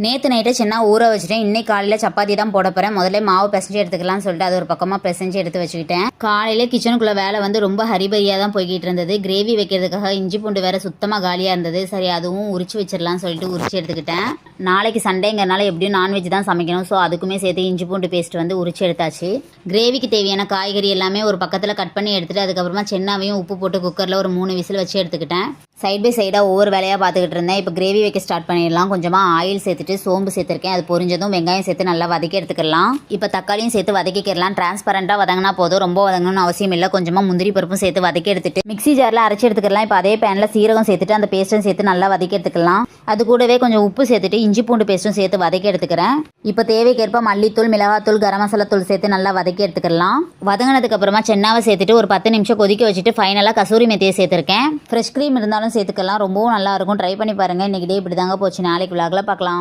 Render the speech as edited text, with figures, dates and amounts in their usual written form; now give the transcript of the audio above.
நேற்று நைட்டை சின்ன ஊற வச்சுட்டேன். இன்னைக்கு காலையில் சப்பாத்தி தான் போட போகிறேன். முதல்ல மாவு பிசைஞ்சு எடுத்துக்கலாம்னு சொல்லிட்டு அது ஒரு பக்கமாக பிசைஞ்சு எடுத்து வச்சுக்கிட்டேன். காலையில் கிச்சனுக்குள்ளே வேலை வந்து ரொம்ப ஹரிபரியாக தான் போய்கிட்டு இருந்தது. கிரேவி வைக்கிறதுக்காக இஞ்சி பூண்டு வேறு சுத்தமாக காலியாக இருந்தது. சரி அதுவும் உரிச்சு வச்சிடலாம்னு சொல்லிட்டு உரிச்சு எடுத்துக்கிட்டேன். நாளைக்கு சண்டேங்கிறனால எப்படியும் நான்வெஜ் தான் சமைக்கணும். ஸோ அதுக்குமே சேர்த்து இஞ்சி பூண்டு பேஸ்ட் வந்து உரிச்சு எடுத்தாச்சு. கிரேவிக்கு தேவையான காய்கறி எல்லாமே ஒரு பக்கத்தில் கட் பண்ணி எடுத்துகிட்டு அதுக்கப்புறமா சென்னாவையும் உப்பு போட்டு குக்கரில் ஒரு 3 விசில் வச்சு எடுத்துக்கிட்டேன். சைட் பை சைடாக ஒவ்வொரு வேலையாக பார்த்துக்கிட்டு இருந்தேன். இப்போ கிரேவி வைக்க ஸ்டார்ட் பண்ணிடலாம். கொஞ்சமாக ஆயில் சேர்த்துட்டு சோம்பு சேர்த்துருக்கேன். அது பொரிஞ்சதும் வெங்காயம் சேர்த்து நல்லா வதக்கி எடுத்துக்கலாம். இப்போ தக்காளியும் சேர்த்து வதக்கிக்கலாம். டிரான்ஸ்பரண்ட்டாக வதங்கினா போதும், ரொம்ப வதங்கணும்னு அவசியம் இல்லை. கொஞ்சமாக முந்திரி பருப்பும் சேர்த்து வதக்கி எடுத்துட்டு மிக்ஸி ஜாரில் அரைச்சி எடுத்துக்கலாம். இப்போ அதே பேனில் சீரகம் சேர்த்துட்டு அந்த பேஸ்ட்டும் சேர்த்து நல்லா வதக்கி எடுத்துக்கலாம். அது கூடவே கொஞ்சம் உப்பு சேர்த்துட்டு இஞ்சி பூண்டு பேஸ்ட்டும் சேர்த்து வதக்கி எடுத்துக்கிறேன். இப்போ தேவைக்கேற்ப மல்லித்தூள், மிளகாத்தூள், கரம் மசாலா தூள் சேர்த்து நல்லா வதக்கி எடுத்துக்கலாம். வதங்கினதுக்கு அப்புறமா சென்னாவை சேர்த்துட்டு ஒரு 10 நிமிஷம் கொதிக்க வச்சுட்டு ஃபைனலாக கசூரி மெத்தியை சேர்த்துருக்கேன். ஃப்ரெஷ் க்ரீம் இருந்தாலும் சேர்த்துக்கலாம். ரொம்பவும் நல்லா இருக்கும். ட்ரை பண்ணி பாருங்கள். இன்றைக்கி டே இப்படி தாங்க போச்சு. நாளைக்கு விலாகில் பார்க்கலாம்.